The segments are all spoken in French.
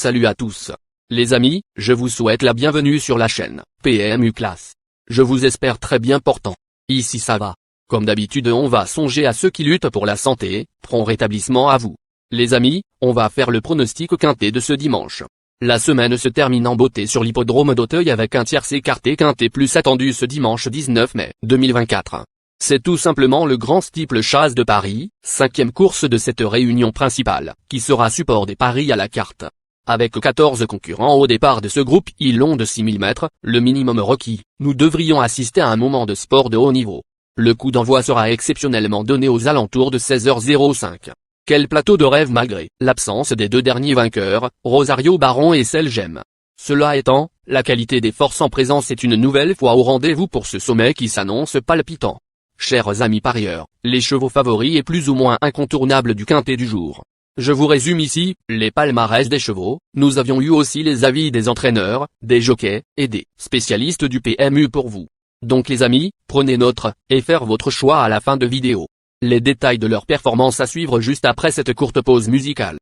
Salut à tous. Les amis, je vous souhaite la bienvenue sur la chaîne PMU Classe. Je vous espère très bien portant. Ici ça va. Comme d'habitude on va songer à ceux qui luttent pour la santé, prompt rétablissement à vous. Les amis, on va faire le pronostic quintet de ce dimanche. La semaine se termine en beauté sur l'hippodrome d'Auteuil avec un tiercé écarté quintet plus attendu ce dimanche 19 mai 2024. C'est tout simplement le Grand Steeple Chase de Paris, 5e course de cette réunion principale, qui sera support des paris à la carte. Avec 14 concurrents au départ de ce groupe long de 6000 mètres, le minimum requis, nous devrions assister à un moment de sport de haut niveau. Le coup d'envoi sera exceptionnellement donné aux alentours de 16h05. Quel plateau de rêve malgré l'absence des deux derniers vainqueurs, Rosario Baron et Selgem. Cela étant, la qualité des forces en présence est une nouvelle fois au rendez-vous pour ce sommet qui s'annonce palpitant. Chers amis parieurs, les chevaux favoris et plus ou moins incontournables du quintet du jour. Je vous résume ici, les palmarès des chevaux, nous avions eu aussi les avis des entraîneurs, des jockeys, et des spécialistes du PMU pour vous. Donc les amis, prenez note, et faire votre choix à la fin de vidéo. Les détails de leur performance à suivre juste après cette courte pause musicale.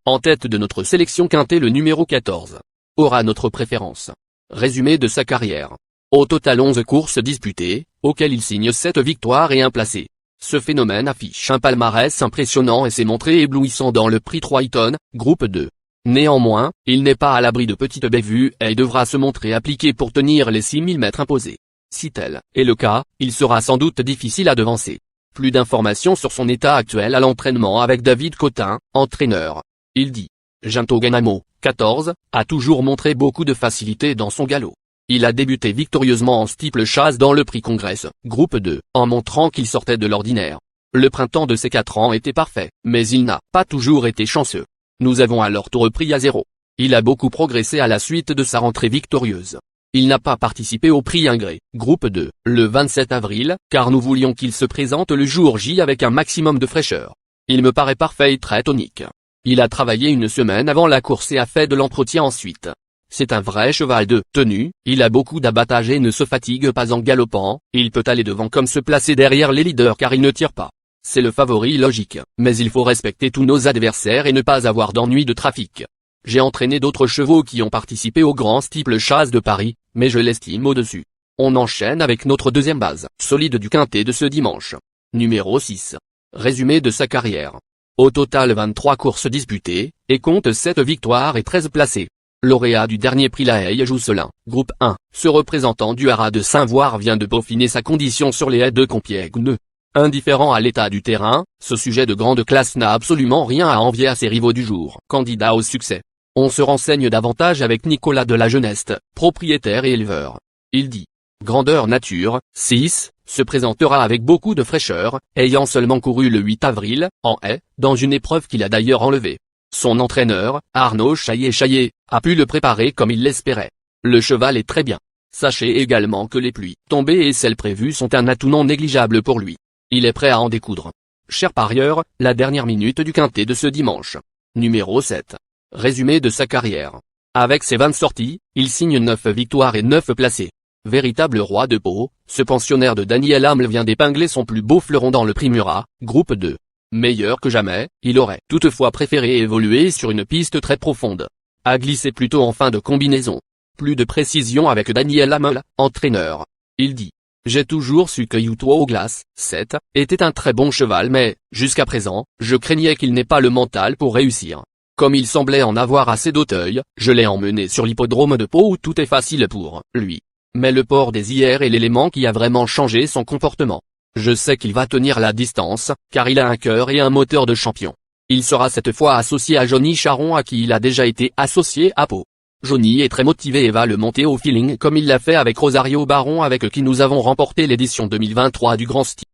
En tête de notre sélection quintet le numéro 14. Aura notre préférence. Résumé de sa carrière. Au total 11 courses disputées, auxquelles il signe 7 victoires et 1 placé. Ce phénomène affiche un palmarès impressionnant et s'est montré éblouissant dans le prix Troyton, groupe 2. Néanmoins, il n'est pas à l'abri de petites bévues et devra se montrer appliqué pour tenir les 6000 mètres imposés. Si tel est le cas, il sera sans doute difficile à devancer. Plus d'informations sur son état actuel à l'entraînement avec David Cotin, entraîneur. Il dit. Ginto Ganamo, 14, a toujours montré beaucoup de facilité dans son galop. Il a débuté victorieusement en steeple chase dans le prix Congress, groupe 2, en montrant qu'il sortait de l'ordinaire. Le printemps de ses 4 ans était parfait, mais il n'a pas toujours été chanceux. Nous avons alors tout repris à zéro. Il a beaucoup progressé à la suite de sa rentrée victorieuse. Il n'a pas participé au prix Ingré, groupe 2, le 27 avril, car nous voulions qu'il se présente le jour J avec un maximum de fraîcheur. Il me paraît parfait et très tonique. Il a travaillé une semaine avant la course et a fait de l'entretien ensuite. C'est un vrai cheval de tenue, il a beaucoup d'abattage et ne se fatigue pas en galopant, il peut aller devant comme se placer derrière les leaders car il ne tire pas. C'est le favori logique, mais il faut respecter tous nos adversaires et ne pas avoir d'ennui de trafic. J'ai entraîné d'autres chevaux qui ont participé au Grand Steeple Chase de Paris, mais je l'estime au-dessus. On enchaîne avec notre deuxième base, solide du quintet de ce dimanche. Numéro 6. Résumé de sa carrière. Au total 23 courses disputées, et compte 7 victoires et 13 placés. Lauréat du dernier prix La Haye-Jousselin, groupe 1, ce représentant du Haras de Saint-Voir vient de peaufiner sa condition sur les haies de Compiègne. Indifférent à l'état du terrain, ce sujet de grande classe n'a absolument rien à envier à ses rivaux du jour, candidats au succès. On se renseigne davantage avec Nicolas de la Jeuneste, propriétaire et éleveur. Il dit. Grandeur nature, 6, se présentera avec beaucoup de fraîcheur, ayant seulement couru le 8 avril, en haie, dans une épreuve qu'il a d'ailleurs enlevée. Son entraîneur, Arnaud Chaillet, a pu le préparer comme il l'espérait. Le cheval est très bien. Sachez également que les pluies tombées et celles prévues sont un atout non négligeable pour lui. Il est prêt à en découdre. Chers parieurs, la dernière minute du quintet de ce dimanche. Numéro 7. Résumé de sa carrière. Avec ses 20 sorties, il signe 9 victoires et 9 placés. Véritable roi de Pau, ce pensionnaire de Daniel Hamel vient d'épingler son plus beau fleuron dans le prix Murat, groupe 2. Meilleur que jamais, il aurait toutefois préféré évoluer sur une piste très profonde. A glissé plutôt en fin de combinaison. Plus de précision avec Daniel Hamel, entraîneur. Il dit. J'ai toujours su que Youto aux glaces, 7, était un très bon cheval mais, jusqu'à présent, je craignais qu'il n'ait pas le mental pour réussir. Comme il semblait en avoir assez d'Auteuil, je l'ai emmené sur l'hippodrome de Pau où tout est facile pour lui. Mais le port des IR est l'élément qui a vraiment changé son comportement. Je sais qu'il va tenir la distance, car il a un cœur et un moteur de champion. Il sera cette fois associé à Johnny Charon à qui il a déjà été associé à Pau. Johnny est très motivé et va le monter au feeling comme il l'a fait avec Rosario Baron avec qui nous avons remporté l'édition 2023 du Grand Steeple.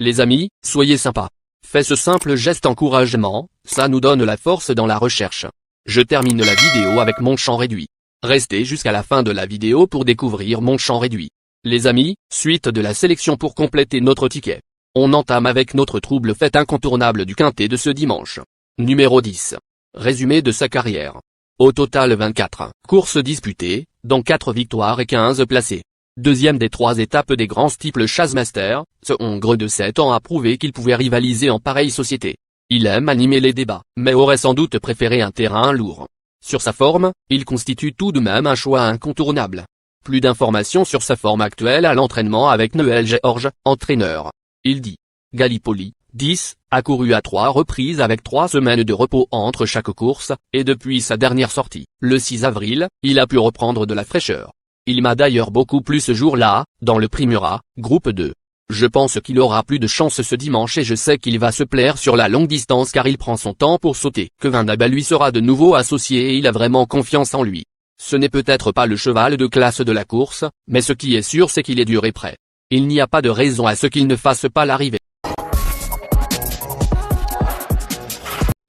Les amis, soyez sympas. Faites ce simple geste encouragement, ça nous donne la force dans la recherche. Je termine la vidéo avec mon champ réduit. Restez jusqu'à la fin de la vidéo pour découvrir mon champ réduit. Les amis, suite de la sélection pour compléter notre ticket. On entame avec notre trouble fête incontournable du quintet de ce dimanche. Numéro 10. Résumé de sa carrière. Au total 24 courses disputées, dont 4 victoires et 15 placés. Deuxième des 3 étapes des grands steeple chase master, ce Hongre de 7 ans a prouvé qu'il pouvait rivaliser en pareille société. Il aime animer les débats, mais aurait sans doute préféré un terrain lourd. Sur sa forme, il constitue tout de même un choix incontournable. Plus d'informations sur sa forme actuelle à l'entraînement avec Noël George, entraîneur. Il dit. Gallipoli, 10, a couru à 3 reprises avec 3 semaines de repos entre chaque course, et depuis sa dernière sortie, le 6 avril, il a pu reprendre de la fraîcheur. Il m'a d'ailleurs beaucoup plu ce jour-là, dans le prix Murat, groupe 2. Je pense qu'il aura plus de chance ce dimanche et je sais qu'il va se plaire sur la longue distance car il prend son temps pour sauter. Que Van Abel lui sera de nouveau associé et il a vraiment confiance en lui. Ce n'est peut-être pas le cheval de classe de la course, mais ce qui est sûr c'est qu'il est dur et prêt. Il n'y a pas de raison à ce qu'il ne fasse pas l'arrivée.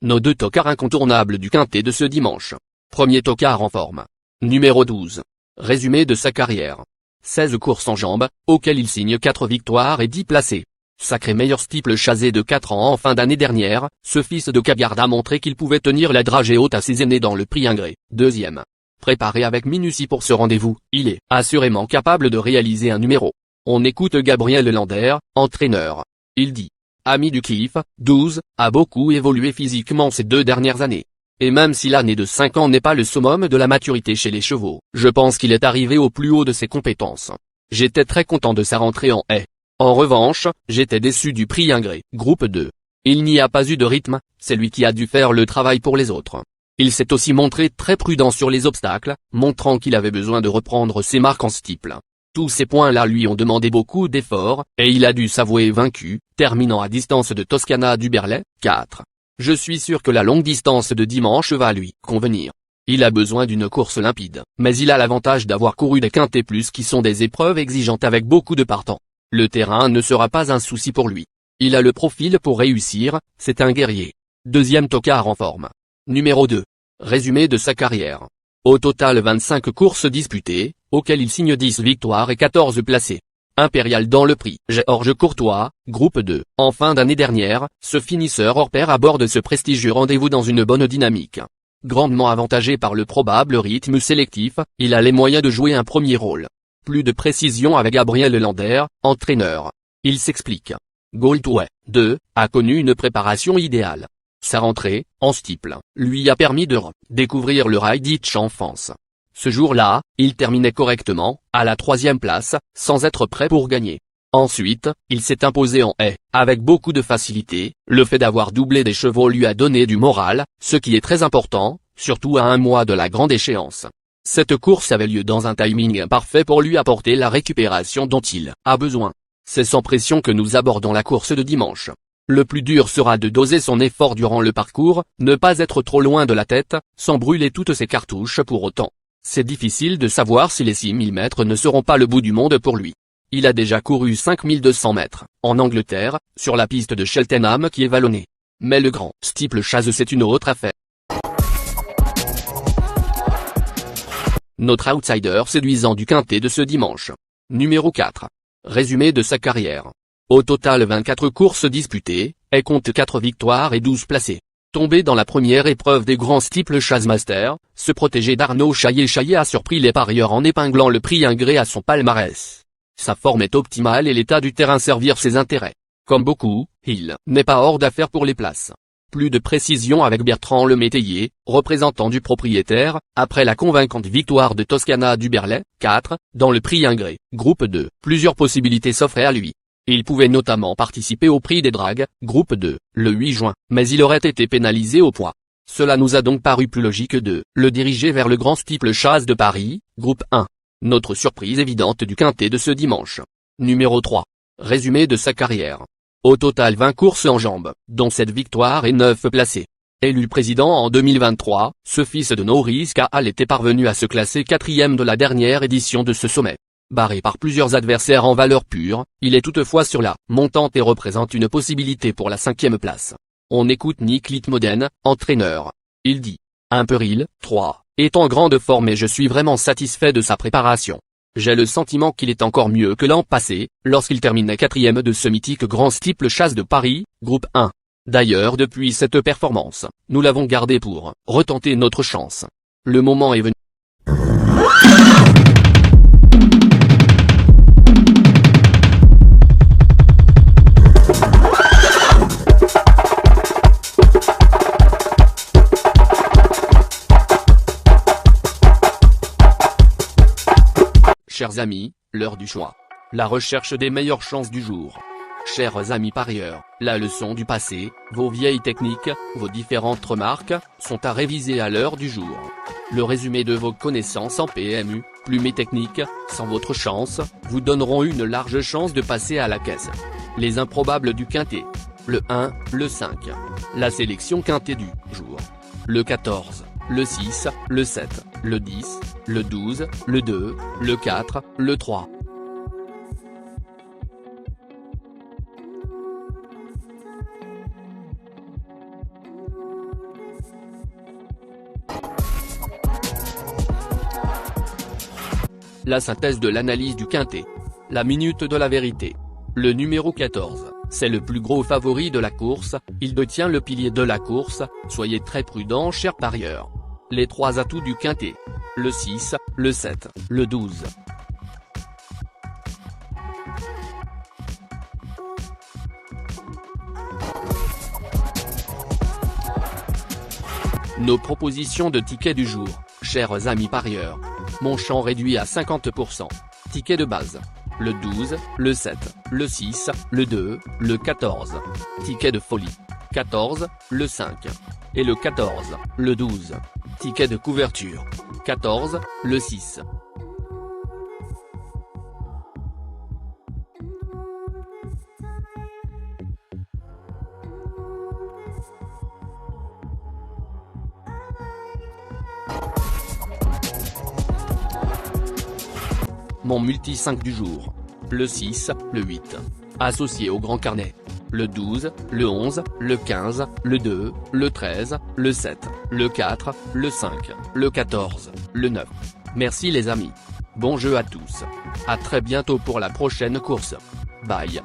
Nos 2 tocards incontournables du quintet de ce dimanche. Premier tocard en forme. Numéro 12. Résumé de sa carrière. 16 courses en jambes, auxquelles il signe 4 victoires et 10 placés. Sacré meilleur steeple chasé de 4 ans en fin d'année dernière, ce fils de Cagarde a montré qu'il pouvait tenir la dragée haute à ses aînés dans le prix Ingré. Deuxième. Préparé avec minutie pour ce rendez-vous, il est assurément capable de réaliser un numéro. On écoute Gabriel Lander, entraîneur. Il dit. Ami du kiff, 12, a beaucoup évolué physiquement ces 2 dernières années. Et même si l'année de 5 ans n'est pas le summum de la maturité chez les chevaux, je pense qu'il est arrivé au plus haut de ses compétences. J'étais très content de sa rentrée en haie. En revanche, j'étais déçu du prix Ingré, groupe 2. Il n'y a pas eu de rythme, c'est lui qui a dû faire le travail pour les autres. Il s'est aussi montré très prudent sur les obstacles, montrant qu'il avait besoin de reprendre ses marques en steeple. Tous ces points-là lui ont demandé beaucoup d'efforts, et il a dû s'avouer vaincu, terminant à distance de Toscana du Berlay, 4. Je suis sûr que la longue distance de dimanche va lui convenir. Il a besoin d'une course limpide, mais il a l'avantage d'avoir couru des quintets plus qui sont des épreuves exigeantes avec beaucoup de partants. Le terrain ne sera pas un souci pour lui. Il a le profil pour réussir, c'est un guerrier. Deuxième tocard en forme. Numéro 2. Résumé de sa carrière. Au total 25 courses disputées, auxquelles il signe 10 victoires et 14 placés. Impérial dans le prix Georges Courtois, groupe 2. En fin d'année dernière, ce finisseur hors pair aborde ce prestigieux rendez-vous dans une bonne dynamique. Grandement avantagé par le probable rythme sélectif, il a les moyens de jouer un premier rôle. Plus de précision avec Gabriel Lander, entraîneur. Il s'explique. Goldway, 2, a connu une préparation idéale. Sa rentrée, en steeple, lui a permis de découvrir le rail ditch enfance. Ce jour-là, il terminait correctement, à la 3e place, sans être prêt pour gagner. Ensuite, il s'est imposé en haie, avec beaucoup de facilité, le fait d'avoir doublé des chevaux lui a donné du moral, ce qui est très important, surtout à un mois de la grande échéance. Cette course avait lieu dans un timing parfait pour lui apporter la récupération dont il a besoin. C'est sans pression que nous abordons la course de dimanche. Le plus dur sera de doser son effort durant le parcours, ne pas être trop loin de la tête, sans brûler toutes ses cartouches pour autant. C'est difficile de savoir si les 6000 mètres ne seront pas le bout du monde pour lui. Il a déjà couru 5200 mètres, en Angleterre, sur la piste de Cheltenham qui est vallonnée. Mais le grand steeple chase c'est une autre affaire. Notre outsider séduisant du quintet de ce dimanche. Numéro 4. Résumé de sa carrière. Au total 24 courses disputées, elle compte 4 victoires et 12 placés. Tombé dans la première épreuve des grands steeple chase master, ce protégé d'Arnaud Chaillet a surpris les parieurs en épinglant le prix Ingré à son palmarès. Sa forme est optimale et l'état du terrain servir ses intérêts. Comme beaucoup, il n'est pas hors d'affaire pour les places. Plus de précision avec Bertrand Le Métayer, représentant du propriétaire, après la convaincante victoire de Toscana du Berlay, 4, dans le prix Ingré, groupe 2. Plusieurs possibilités s'offraient à lui. Il pouvait notamment participer au prix des Dragues, groupe 2, le 8 juin, mais il aurait été pénalisé au poids. Cela nous a donc paru plus logique de le diriger vers le grand steeple chase de Paris, groupe 1. Notre surprise évidente du quintet de ce dimanche. Numéro 3. Résumé de sa carrière. Au total 20 courses en jambes, dont 7 victoires et 9 placés. Élu président en 2023, ce fils de Norris Caal était parvenu à se classer 4e de la dernière édition de ce sommet. Barré par plusieurs adversaires en valeur pure, il est toutefois sur la montante et représente une possibilité pour la 5e place. On écoute Nick Litmoden, entraîneur. Il dit. Imperial, 3, est en grande forme et je suis vraiment satisfait de sa préparation. J'ai le sentiment qu'il est encore mieux que l'an passé, lorsqu'il terminait 4e de ce mythique grand steeple chase de Paris, groupe 1. D'ailleurs depuis cette performance, nous l'avons gardé pour retenter notre chance. Le moment est venu. Chers amis, l'heure du choix. La recherche des meilleures chances du jour. Chers amis parieurs, la leçon du passé, vos vieilles techniques, vos différentes remarques, sont à réviser à l'heure du jour. Le résumé de vos connaissances en PMU, plumes et techniques, sans votre chance, vous donneront une large chance de passer à la caisse. Les improbables du quintet. Le 1, le 5. La sélection quintet du jour. Le 14, le 6, le 7, le 10, le 12, le 2, le 4, le 3. La synthèse de l'analyse du quintet. La minute de la vérité. Le numéro 14, c'est le plus gros favori de la course, il détient le pilier de la course, soyez très prudents chers parieurs. Les 3 atouts du quintet. Le 6, le 7, le 12. Nos propositions de tickets du jour, chers amis parieurs. Mon champ réduit à 50%. Ticket de base. Le 12, le 7, le 6, le 2, le 14. Ticket de folie. 14, le 5. Et le 14, le 12. Ticket de couverture. 14, le 6. Mon multi 5 du jour. Le 6, le 8. Associé au grand carnet. Le 12, le 11, le 15, le 2, le 13, le 7, le 4, le 5, le 14, le 9. Merci les amis. Bon jeu à tous. À très bientôt pour la prochaine course. Bye.